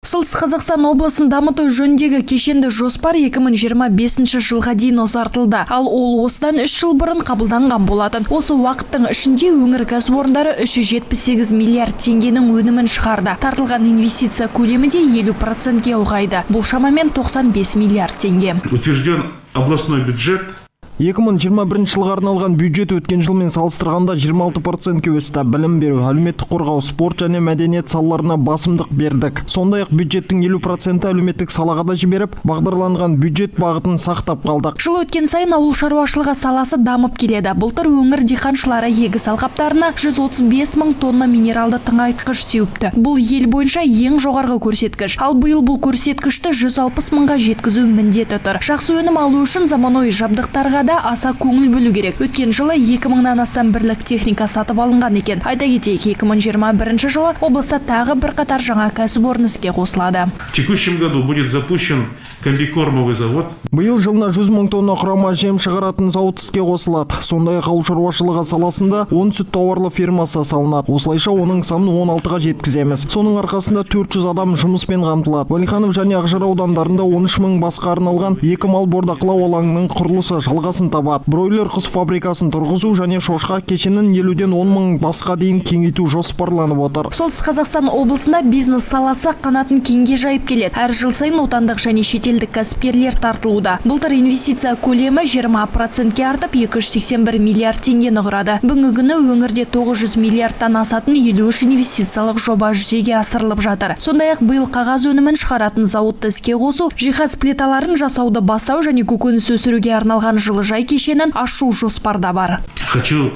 Солтүстік Қазақстан облысын дамыту жөніндегі кешенді жоспар 2025 жылға дейін ұзартылды. Ал ол осыдан 3 жыл бұрын қабылданған болатын. Осы уақыттың ішінде өңір кәсіпорындары 378 миллиард теңгенің өнімін шығарды. Тартылған инвестиция көлемі де 50%-ге ұлғайды. Бұл шамамен 95 миллиард теңге. Утвержден областной бюджет. 2021 жылға арналған бюджет өткен жылмен салыстырғанда 26%-ке өсті. Білім беру, әлеуметтік қорғау, спорт және мәдениет салаларына басымдық бердік. Сондай-ақ бюджеттің 50% әлеуметтік салаға да жіберіп, бағдарланған бюджет бағытын сақтап қалдық. Жыл өткен сайын ауыл шаруашылығы саласы дамып келеді. Былтыр өңір диқаншылары егіс алқаптарына 135 мың тонна минералды тыңайтқыш сеуіпті. Бұл ел бойынша ең жоғарғы көрсеткіш. Ал биыл бұл көрсеткішті 160 мыңға жеткізу міндеті тұр. Жақсы өнім алу үшін заманауи жабдықтарға да аса көңіл бөлу керек. Өткен жылы 2000-нан астам бірлік техника сатып алынған екен. Айта кетейік, 2021 жылы облыста тағы бірқатар жаңа кәсіпорын іске қосылады. В текущем году будет запущен комбикормовый завод. Биыл жылына 100 мың тонна құрама жем шығаратын зауыт іске қосылады. Сондай-ақ ауыл шаруашылығы саласында 10 сүт тауарлы фермасы салынады. Осылайша оның санын 16-ға жеткіземіз. Соның арқасында 400 адам жұмыспен қамтылады. Уәлиханов және Ақжар аудандарында 13 мың басқа арналған 2 мал бордақылау алаңының құрылысы жалғасын табады. Бройлер құс фабрикасын тұрғызу және шошқа кешенін 50-ден 10 мың басқа дейін кеңейту жоспарланып отыр. Солтүстік Қазақстан облысында бизнес саласы қанатын кеңге жайып келеді. Әр жыл сайын отандық және шетелдік кәсіпкерлер тартылуда. Былтыр инвестиция көлемі 20%-ке артып 281 миллиард теңгені құрады. Бүгінгі күні өңірде 900 миллиардтан асатын 53 инвестициялық жоба жүзеге асырылып жатыр. Сондай-ақ биыл қағаз өнімін шығаратын зауытты іске қосу, жиһаз плиталарын жасауды бастау және көкөніс өсіруге арналған жылыжай кешенін ашу жоспарда бар. Хочу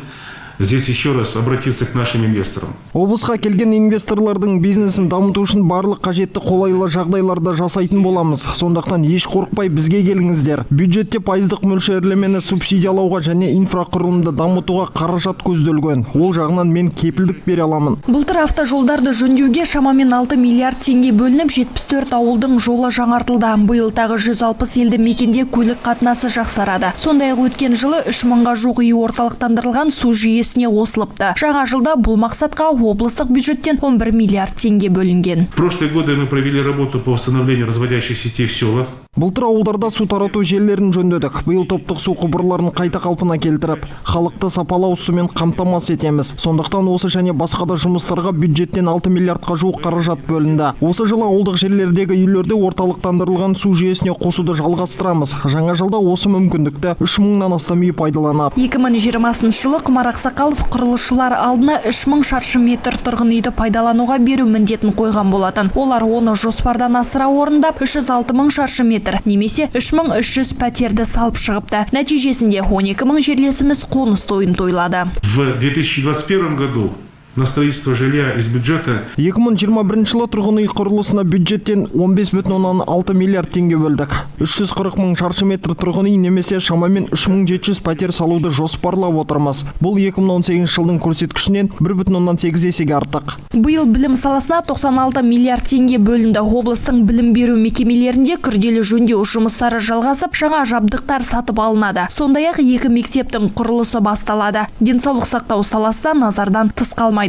здесь еще раз обратиться к нашим инвесторам. Облысқа келген инвесторлардың бизнесін дамыту үшін барлық қажетті қолайлы жағдайларда жасайтын боламыз. Сондықтан еш қорықпай бізге келіңіздер. Бюджетте пайыздық мөлшерлемені субсидиялауға және инфрақұрылымды дамытуға қаражат көзделген. Ол жағынан мен кепілдік бере аламын. Былтыр автожолдарды жөндеуге шамамен 6 миллиард теңге бөлініп, 74 ауылдың жолы жаңартылды. Биыл тағы 160 елді мекенде көлік қатынасы жақсарады. Сондай-ақ өткен жылы 3 мыңға жуық үй орталықтандырылған су жүйесіне қосылыпты. Жаңа жылда бұл мақсатқа облыстық бюджеттен 11 миллиард теңге бөлінген. В прошлые годы мы провели работу по восстановлению разводящих сетей в селах. Былтыр ауылдарда су тарату желілерін жөндедік. Биыл топтық су құбырларын қайта қалпына келтіріп, халықты сапалы ауыз сумен қамтамасыз етеміз. Сондықтан осы және басқа да жұмыстарға бюджеттен 6 миллиардқа жуық қаражат бөлінді. Осы жылы ауылдық жерлердегі үйлерде орталықтандырылған су жүйесіне қосуды жалғастырамыз. Жаңа жылда осы мүмкіндікті 3 мыңнан астам үй пайдаланады. 2020 жылы Құмар Ақсақалов құрылысшылар алдына 3 мың шаршы метр тұрғын үйді пайдалануға беру міндетін қойған болатын. Олар оны жоспардан асыра орындап 306 мың шаршы метр немесе 3300 пәтерді салып шығыпты. Нәтижесінде 12 мың жерлесіміз қоныс тойын тойлады. В 2021 году на строительство жилья из бюджета 2021 жылы тұрғын үй құрылысына бюджеттен 15,6 миллиард теңге бөлдік. 340 мың шаршы метр тұрғын үй немесе шамамен 3700 пәтер салуды жоспарлап отырмыз. Бұл 2018 жылдың көрсеткішінен 1,8 есеге артық. Биыл білім саласына 96 миллиард теңге бөлінді. Облыстың білім беру мекемелерінде күрделі жөндеу жұмыстары жалғасып, жаңа жабдықтар сатып алынады. Сондай-ақ 2 мектептің құрылысы басталады. Денсаулық сақтау саласында назардан тыс қалмайды.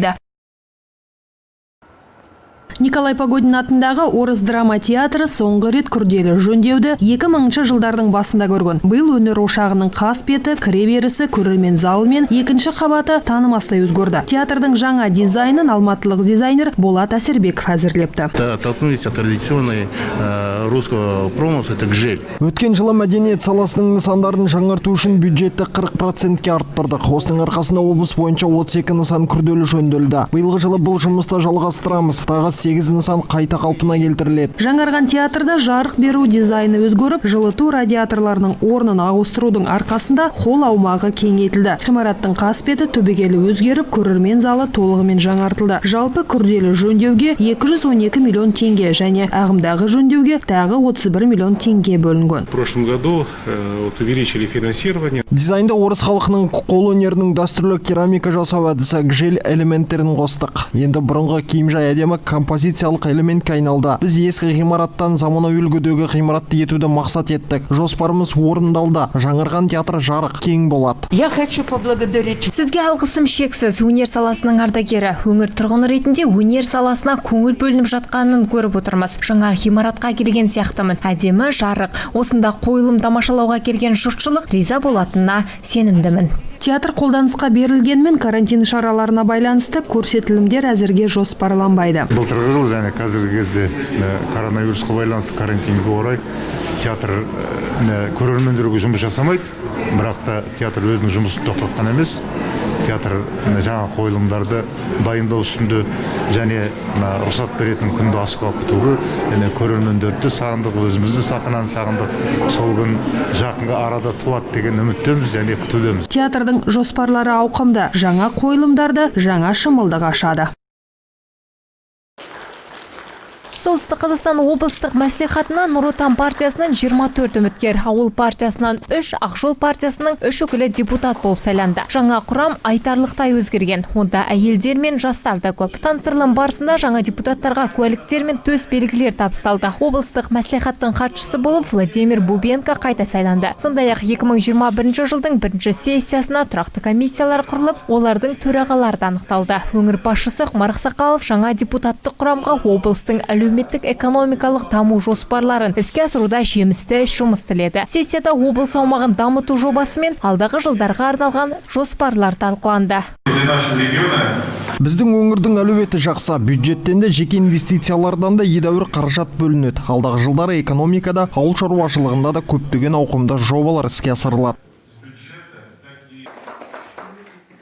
Николай Погодин атындағы Орыс драма театры соңғы рет күрделі жөндеуді 2000 жылдардың басында көрген. Биыл өнер ошағының қасбеті, кіреберісі, көрермен залы мен екінші қабаты танымастай өзгерді. Театрдың жаңа дизайнын алматылық дизайнер Болат Әсербеков әзірлепті. Оттолкнулись от традиционной русского промысла, это гжель. Өткен жылы мәдениет саласының нысандарын жаңарту үшін бюджетті 40%-ке арттырдық. Осының арқасында облыс бойынша 32 нысан күрделі жөнделді. Биылғы жылы бұл жұмысты жалғастырамыз. Тағы 8 нысан қайта қалпына келтіріледі. Жаңарған театрда жарық беру дизайны өзгеріп, жылыту радиаторларының орнын ауыстырудың арқасында холл аумағы кеңейтілді. Ғимараттың қасбеті түбегейлі өзгеріп, көрермен залы толығымен жаңартылды. Жалпы күрделі жөндеуге 212 миллион теңге және ағымдағы жөндеуге тағы 31 миллион теңге бөлінген. В прошлом году увеличили финансирование. Дизайнда орыс халқының қолөнерінің дәстүрлі керамика жасау әдісі гжель элементтерін қостық. Енді бұрынғы киім жай әдемі композиция оппозициялық элементке айналды. Біз ескі ғимараттан заманауи үлгідегі ғимаратты етуді мақсат еттік. Жоспарымыз орындалды. Жаңырған театр жарық, кең болады. Я хочу поблагодарить. Сізге алғысым шексіз. Өнер саласының ардагері. Өңір тұрғыны ретінде өнер саласына көңіл бөлініп жатқанын көріп отырмыз. Жаңа ғимаратқа келген сияқтымын. Әдемі, жарық. Осында қойылым тамашалауға келген жұртшылық риза болатынына сенімдімін. Театр қолданысқа берілгенмен карантин шараларына байланысты көрсетілімдер әзірге жоспарланбайды. Былтырғы жыл және қазіргі кезде коронавирусқа байланысты карантинге орай театр көрермендерге жұмыс жасамайды. Бірақ та театр өзінің жұмысын тоқтатқан емес. Театр жаңа қойылымдарды дайындау үстінде және рұқсат беретін күнді асыға күтуге, көрермендерді сағындық, өзімізді сахнаны сағындық. Сол күн жақынға арада туады деген үміттеміз және күтудеміз. Театрдың жоспарлары ауқымды, жаңа қойылымдарды жаңа шымылдық ашады. Солтүстік Қазақстан облыстық мәслихатына Нұр Отан партиясынан 24 үміткер, ауыл партиясынан 3, Ақжол партиясының 3 өкілі депутат болып сайланды. Жаңа құрам айтарлықтай өзгерген. Онда әйелдер мен жастар да көп. Таныстырылым барысында жаңа депутаттарға куәліктер мен төс белгілер табысталды. Облыстық мәслихаттың хатшысы болып Владимир Бубенко қайта сайланды. Сондай-ақ 2021 жылдың 1-ші сессиясына тұрақты комиссиялар құрылып, олардың төрағалары да анықталды. Өңір басшысы Құмар Ақсақалов жаңа депутаттық құрамға облыстың әлеуметтік экономикалық даму жоспарларын іске асыруда жемісті жұмыс тіледі. Сессияда облыс аумағын дамыту жобасы мен алдағы жылдарға арналған жоспарлар талқыланды. Біздің өңірдің әлеуеті жақсы, бюджеттен де жеке инвестициялардан да едәуір қаражат бөлінеді. Алдағы жылдары экономикада, ауыл шаруашылығында да көптеген ауқымды жобалар іске асырылады.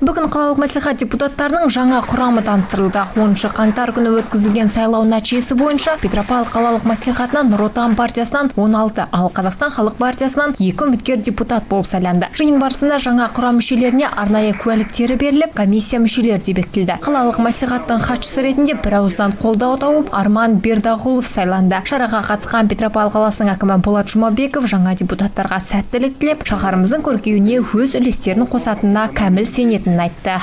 Бүгін қалалық мәслихат депутаттарының жаңа құрамы таныстырылды. 10 қаңтар күні өткізілген сайлау нәтижесі бойынша Петропавл қалалық мәслихатынан Нұр Отан партиясынан 16, ал Қазақстан халық партиясынан 2 үміткер депутат болып сайланды. Жиын барысында жаңа құрам мүшелеріне арнайы куәліктері беріліп, комиссия мүшелері де бекітілді. Қалалық мәслихаттың хатшысы ретінде бір ауыздан қолдау тауып Арман Бердағұлов сайланды. Шараға қатысқан Петропавл қаласының әкімі Болат Жұмабеков жаңа депутаттарға сәттілік тілеп, шаһарымыздың көркеюіне өз үлестерін қосатынына кәміл сенетін айтты.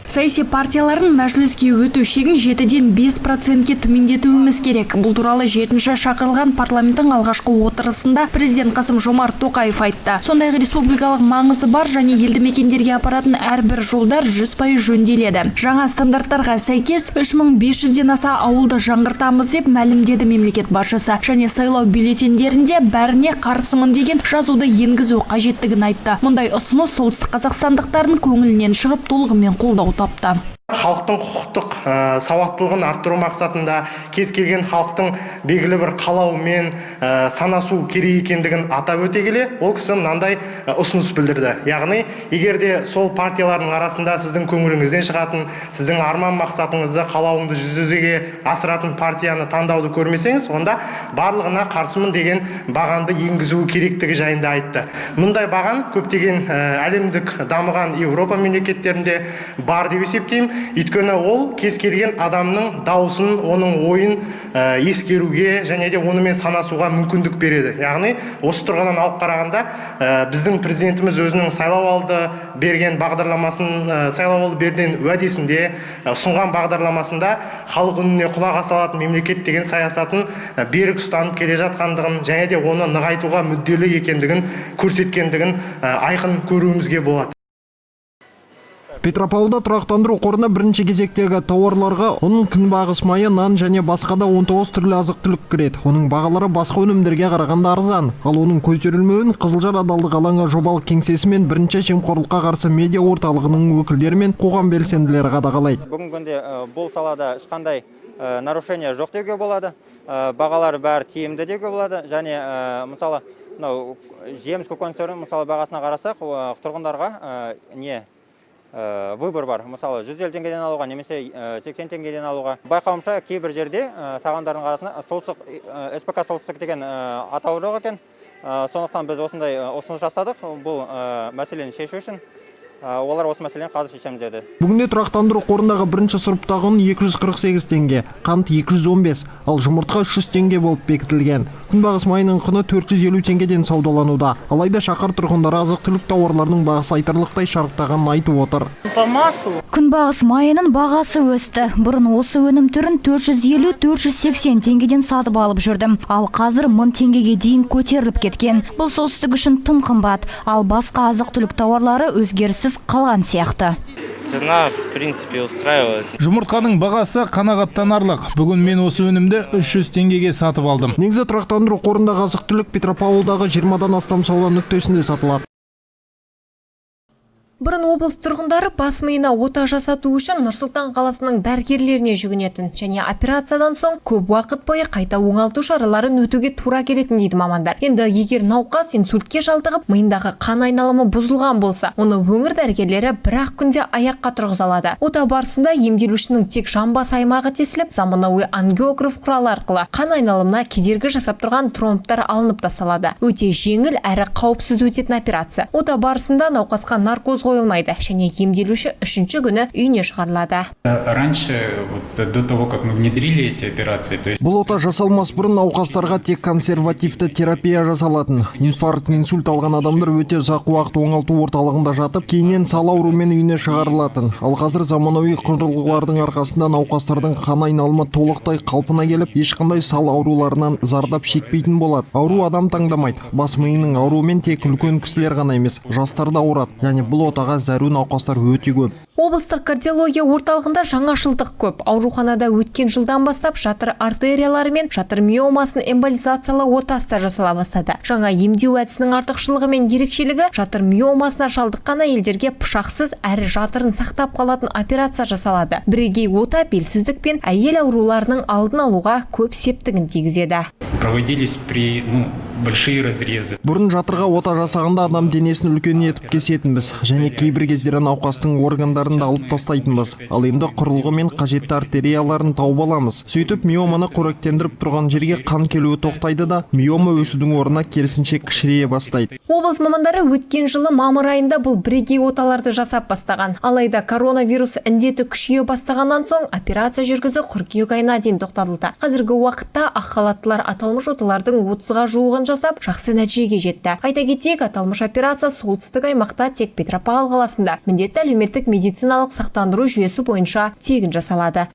Саяси партияларын мәжіліске өту шегін 7-ден 5%-ке төмендетуіміз керек. Бұл туралы 7-ші шақырылған парламенттің алғашқы отырысында президент Қасым-Жомарт Тоқаев айтты. Сондай-ақ республикалық маңызы бар және елді мекендерге апаратын әрбір жолдар 100% жөнделеді. Жаңа стандарттарға сәйкес 3500-ден аса ауылды жаңғыртамыз деп мәлімдеді мемлекет басшысы. Және сайлау бюллетендерінде бәріне қарсымын деген жазуды енгізу қажеттігін айтты. Мұндай ұсыныс солтүстік қазақстандықтардың көңілінен шығып толығымен қолдау тапты. Халықтың құқықтық сауаттылығын арттыру мақсатында кез келген халықтың белгілі бір қалауымен санасу керек екендігін атап өте келе, ол кісі мынандай ұсыныс білдірді. Яғни, егер де сол партиялардың арасында сіздің көңіліңізден шығатын, сіздің арман мақсатыңызды, қалауыңды жүзеге асыратын партияны таңдауды көрмесеңіз, онда барлығына қарсымын деген бағанды енгізу керектігі жайында айтты. Мұндай баған көптеген әлемдік дамыған Еуропа мемлекеттерінде бар деп есептеймін. Өйткені ол кез келген адамның дауысын, оның ойын ескеруге және де онымен санасуға мүмкіндік береді. Яғни, осы тұрғыдан алып қарағанда, біздің президентіміз өзінің сайлау алды берген бағдарламасын, сайлау алды берген уәдесінде, ұсынған бағдарламасында халық үніне құлақ асалатын мемлекет деген саясатын берік ұстанып келе жатқандығын және де оны нығайтуға мүдделі екендігін көрсеткендігін айқын көруімізге болады. Петропавлда тұрақтандыру қорына бірінші кезектегі тауарларға ұн, күнбағыс майы, нан және басқа да 19 түрлі азық-түлік кіреді. Оның бағалары басқа өнімдерге қарағанда арзан. Ал оның көтерілмеуін Қызылжар адалдық алаңы жобалық кеңсесі мен бірінші жемқорлыққа қарсы медиа орталығының өкілдері мен қоғам белсенділері қадағалайды. Бүгінгі күнде бұл салада ешқандай нарушение жоқ деуге болады. Бағалары бәрі тиімді деуге болады. Және мысалы жеміс көкөністердің мысалы бағасына қарасақ, тұрғындарға выбор бар. Мысалы 150 теңгеден алуға, немесе 80 теңгеден алуға. Байқауымша кейбір жерде тағамдардың арасында СПК солтүстік деген атауы жоқ екен. Сондықтан біз осындай ұсыныс жасадық. Бұл мәселені шешу үшін олар осы мәселені қазір шешеміз деді. Бүгінде тұрақтандыру қорындағы бірінші сұрыптағы ұн 248 теңге, қант 215, ал жұмыртқа 300 теңге болып бекітілген. Күнбағыс майының құны 450 теңгеден саудалануда. Алайда шаһар тұрғындары азық-түлік тауарларының бағасы айтарлықтай шарықтағанын айтып отыр. Күнбағыс майының бағасы өсті. Бұрын осы өнім түрін 450-480 теңгеден сатып алып жүрдім. Ал қазір 1000 теңгеге дейін көтеріліп кеткен. Бұл солтүстік үшін тым қымбат. Ал басқа азық-түлік тауарлары өзгеріссіз қалған сияқты. Цена, в принципе, устраивает. Жұмыртқаның бағасы қанағаттанарлық. Бүгін мен осы өнімді 300 теңгеге сатып алдым. Негізі тұрақтандыру қорындағы азық-түлік Петропавлдағы 20-дан астам сауда нүктесінде сатылады. Бұрын облыс тұрғындары бас миына ота жасату үшін Нұр-Сұлтан қаласының дәрігерлеріне жүгінетін және операциядан соң көп уақыт бойы қайта оңалту шараларын өтуге тура келетін дейді мамандар. Енді егер науқас инсультке шалдығып, миындағы қан айналымы бұзылған болса, оны өңір дәрігерлері бір-ақ күнде аяққа тұрғыза алады. Ота барысында емделушінің тек жамбас аймағы тесіліп, заманауи ангиограф құралы арқылы қан айналымына кедергі жасап тұрған тромбтар алынып тасталады. Өте жеңіл әрі қауіпсіз өтетін операция. Ота барысында науқасқа наркоз қойылмайды және емделуші 3-ші күні үйіне шығарылады. Раньше, до того, как мы внедрили эти операции, Бұл ота жасалмас бұрын науқастарға тек консервативті терапия жасалатын. Инфаркт, инсульт алған адамдар өте ұзақ уақыт оңалту орталығында жатып, кейіннен сал ауруымен үйіне шығарылатын. Ал қазір заманауи құрылғылардың арқасында науқастардың қан айналымы толықтай қалпына келіп, ешқандай сал ауруларынан зардап шекпейтін болады. Ауру адам таңдамайды. Бас миының ауруымен тек үлкен кісілер ғана емес, жастар да ауырады. Яғни бұл отаға зәру науқастар өте көп. Облыстық кардиология орталығында жаңашылдық көп. Ауруханада өткен жылдан бастап жатыр артериялары мен жатыр миомасын эмболизациялау отасы жасала бастады. Жаңа емдеу әдісінің артықшылығы мен ерекшелігі жатыр миомасына шалдыққан әйелдерге пышақсыз әрі жатырын сақтап қалатын операция жасалады. Бірегей ота белсіздік пен әйел ауруларының алдын алуға көп септігін тигізеді. проводились при большие разрезы. Бұрын жатырға ота жасағанда адам денесін үлкен етіп кесетінбіз және кейбір кездері науқастың органдарын да алып тастайтынбыз. Ал енді құрылғы мен қажетті артерияларын тауып аламыз. Сөйтіп миоманы қоректендіріп тұрған жерге қан келуі тоқтайды да миома өсудің орнына керісінше кішірейе бастайды. Облыс мамандары өткен жылы мамыр айында бұл бірегей оталарды жасап бастаған. Алайда коронавирус індеті күшейе бастағаннан соң операция жүргізу қыркүйек айына дейін тоқтатылды. Қазіргі уақытта ақ халаттылар аталмыш оталардың 30-ға жуығын жасап, жақсы нәтижеге жетті. Айта кетейік, аталмыш операция солтүстік аймақта тек Петропавл қаласында міндетті әлеуметтік медициналық сақтандыру жүйесі бойынша тегін жасалады.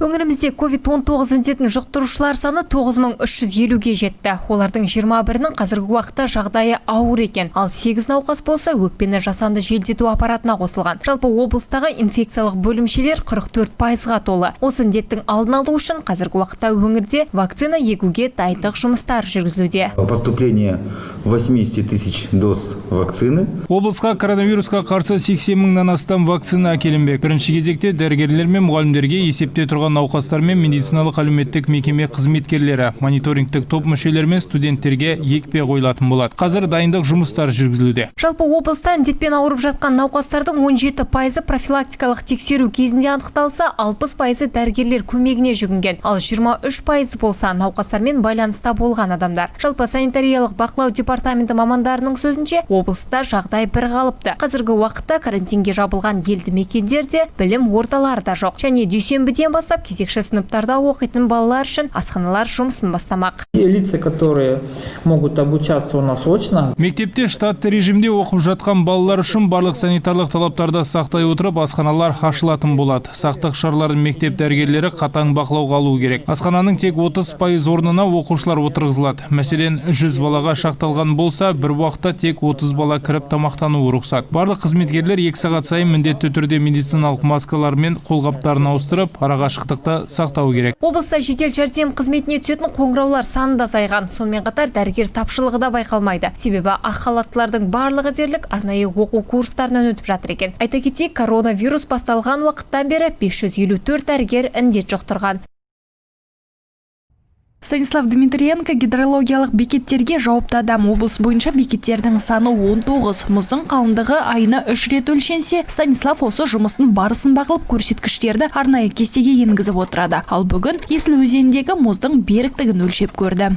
Өңірімізде COVID-19 індетін жұқтырушылар саны 9350-ге жетті. Олардың 21-інің қазіргі уақытта жағдайы ауыр екен. Ал 8 науқас болса өкпені жасанды желдету аппаратына қосылған. Жалпы облыстағы инфекциялық бөлімшелер 44%-ға толы. Осы індеттің алдын алу үшін қазіргі уақытта өңірде вакцина егуге дайындық жұмыстар жүргізілуде. Поступление 80 тысяч доз вакцины. Облысқа коронавирусқа қарсы 80 мыңнан астам вакцина әкелінбек. Бірінші кезекте дәрігерлер мен мұғалімдерге есепте тұрған науқастар мен медициналық әлеуметтік мекеме қызметкерлері, мониторингтік топ мүшелері мен студенттерге екпе қойылатын болады. Қазір дайындық жұмыстары жүргізілуде. Жалпы облыста індетпен ауырып жатқан науқастардың 17% профилактикалық тексеру кезінде анықталса, 60% дәрігерлер көмегіне жүгінген, ал 23% болса науқастармен байланыста болған адамдар. Жалпы санитариялық бақылау департаменті мамандарының сөзінше, облыста жағдай бір қалыпты. Қазіргі уақытта карантинге жабылған елді мекендерде білім орталары да жоқ. Және дүйсенбіден бастап кезекші сыныптарда оқитын балалар үшін асханалар жұмысын бастамақ. Лица, которые могут обучаться у нас очно. Мектепте штатты режимде оқып жатқан балалар үшін барлық санитарлық талаптарды сақтай отырып, асханалар ашылатын болады. Сақтық шараларын мектеп дәрігерлері қатаң бақылауға алу керек. Асхананың тек 30% орнына оқушылар отырғызылады. Мәселен, 100 балаға шақталған болса, бір уақытта тек 30 бала кіріп тамақтануы рұқсат. Барлық қызметкерлер 2 сағат сайын міндетті түрде медициналық маскалар мен қолғаптарын ауыстырып, арақашықтықты сақтау керек. Облыста жедел жәрдем қызметіне түсетін қоңыраулар саны да азайған. Сонымен қатар дәрігер тапшылығы да байқалмайды. Себебі ақ халаттылардың барлығы дерлік арнайы оқу курстарынан өтіп жатыр екен. Айта кетейік, коронавирус басталған уақыттан бері 554 дәрігер індет жұқтырған. Станислав Дмитриенко гидрологиялық бекеттерге жауапты адам. Облыс бойынша бекеттердің саны 19. Мұздың қалыңдығы айына 3 рет өлшенсе, Станислав осы жұмыстың барысын бақылып көрсеткіштерді арнайы кестеге енгізіп отырады. Ал бүгін Есіл өзеніндегі мұздың беріктігін өлшеп көрді.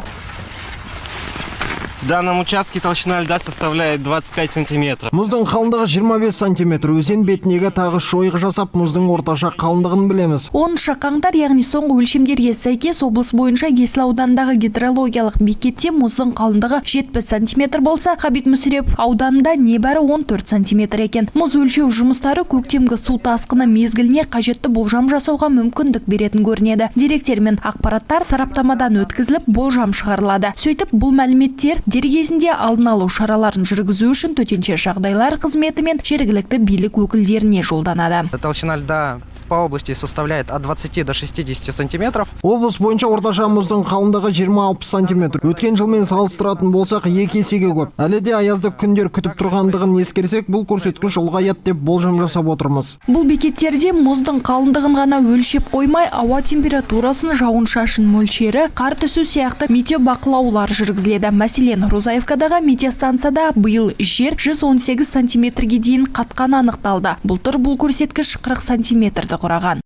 В данном участке толщина льда составляет 25 сантиметров. Мұздың қалыңдығы 25 сантиметр. Өзен бетінегі тағы шойық жасап, мұздың орташа қалыңдығын білеміз. 10 қаңтар, яғни соңғы өлшемдерге сәйкес облыс бойынша Есіл ауданындағы гидрологиялық бекетте мұздың қалыңдығы 70 сантиметр болса, Ғабит Мүсірепов ауданында небәрі 14 сантиметр екен. Мұз өлшеу жұмыстары көктемгі су тасқыны мезгіліне қажетті болжам жасауға мүмкіндік беретін көрінеді. Деректер мен ақпараттар сараптамадан өткізіліп, болжам шығарылады. Сөйтіп, бұл мәліметтер дер кезінде алдын алу шараларын жүргізу үшін төтенше жағдайлар қызметі мен жергілікті билік өкілдеріне жолданады. Толщина льда по области составляет от 20 до 60 сантиметров. Облыс бойынша орташа мұздың қалыңдығы 20-60 сантиметр. Өткен жылмен салыстыратын болсақ, 2 есеге көп. Әлі де аязды күндер күтіп тұрғандығын ескерсек, бұл көрсеткіш ұлғаяды деп болжам жасап отырмыз. Бұл бекеттерде мұздың қалыңдығын ғана өлшеп қоймай, ауа температурасын, жауын-шашын мөлшері, қар түсу сияқты метеобақылаулар жүргізіледі. Мәселен, Рузаевкадағы метеостанцияда биыл жер 118 сантиметрге дейін қатқан анықталды. Былтыр бұл көрсеткіш 40 сантиметрді құраған.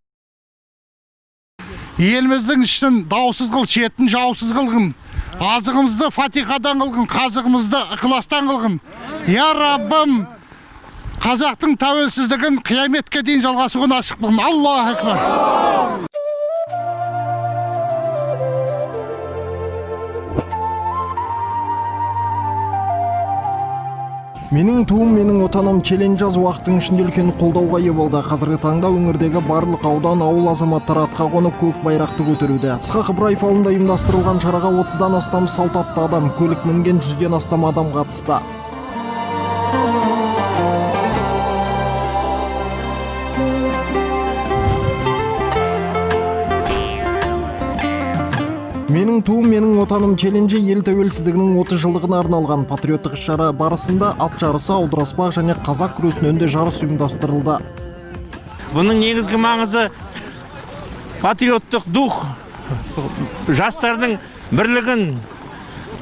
Еліміздің ішін даусыз қыл, шетін жаусыз қылғын. Азығымызды фатихадан қылғын, қазығымызды ықыластан қылғын. Я Раббым, қазақтың тәуелсіздігін қияметке дейін жалғасуға насip қылғын. Аллаху акбар. Менің туым, менің отаным челлендж жаз уақыттың ішінде үлкен қолдауға ие болды. Қазіргі таңда өңірдегі барлық аудан, ауыл азаматтары атқа қонып көк байрақты көтеруде. Ысқақ Ибраев ауылында ұйымдастырылған шараға 30-дан астам салтатты адам, көлік мінген 100-ден астам адам қатысты. Менің туым, менің отаным челленджі ел тәуелсіздігінің 30 жылдығына арналған патриоттық шара барысында ат жарысы, аударыспақ және қазақ күресінен де жарыс ұйымдастырылды. Бұның негізгі маңызы патриоттық дух, жастардың бірлігін,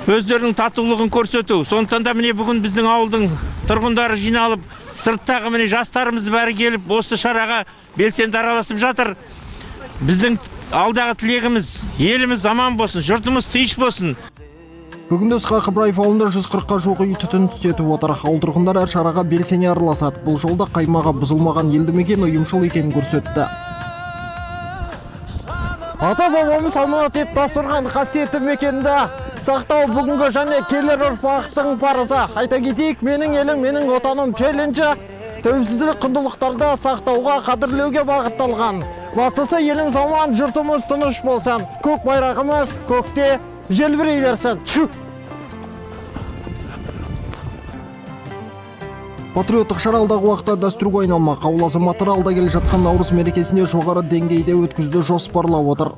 өздерінің татулығын көрсету. Сондықтан да міне бүгін біздің ауылдың тұрғындары жиналып, сырттағы міне жастарымыз бәрі келіп, осы шараға белсенді араласып жатыр. Біздің алдағы тілегіміз, еліміз аман болсын, жұртымыз тыныш болсын. Бүгінде Ысқақ Ибраев ауылында 140-қа жуық үй түтін түтетіп отыр. Ауыл тұрғындары әр шараға белсене араласады. Бұл жолда қаймағы бұзылмаған елді мекен ұйымшыл екенін көрсетті. Ата-бабамыз аманат етіп тапсырған қасиетті мекенді сақтау бүгінгі және келер ұрпақтың парызы. Айта кетейік, менің елім, менің отаным челленджі тәуелсіздік құндылықтарды сақтауға, қадірлеуге бағытталған. Бастысы еліміз аман, жұртымыз тыныш болсын. Көк байрағымыз көкте желбірей берсін. Патриоттық шара алдағы уақытта дәстүрге айналмақ. Ауыл азаматтары алда келе жатқан Наурыз мерекесінде жоғары деңгейде өткізуді жоспарлап отыр.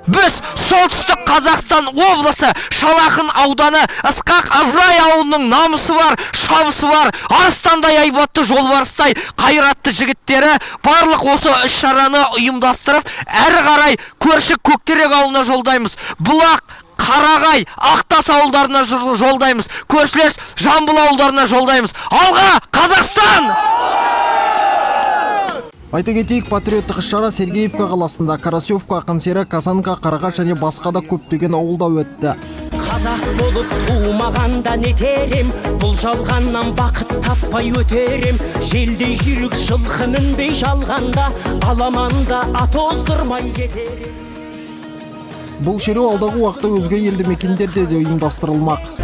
Біз солтүстік Қазақстан облысы Шалақын ауданы Ысқақ Ибраев ауылының намысы бар, шабысы бар, арыстандай айбатты жолбарыстай қайратты жігіттері барлық осы іс-шараны ұйымдастырып, әрі қарай көрші Көктерек ауылына жолдаймыз. Бұлақ, Қарағай, Ақтас ауылдарына жолдаймыз. Көршілес Жамбыл ауылдарына жолдаймыз. Алға, Қазақстан! Айта кетейік, патриоттық шара Сергеевка қаласында, Карасевка, Қансері, Казанка, Қарағаш және басқа да көптеген ауылда өтті. Қазақ болып туымағанда нетерем, бұл жалғаннан бақыт таппай өтерем. Желдей жүрік жылқы мінбей жалғанда, аламанда ат оздырмай кетерем. Бұл шеру алдағы уақытта өзге елді мекендерде де ұйымдастырылмақ.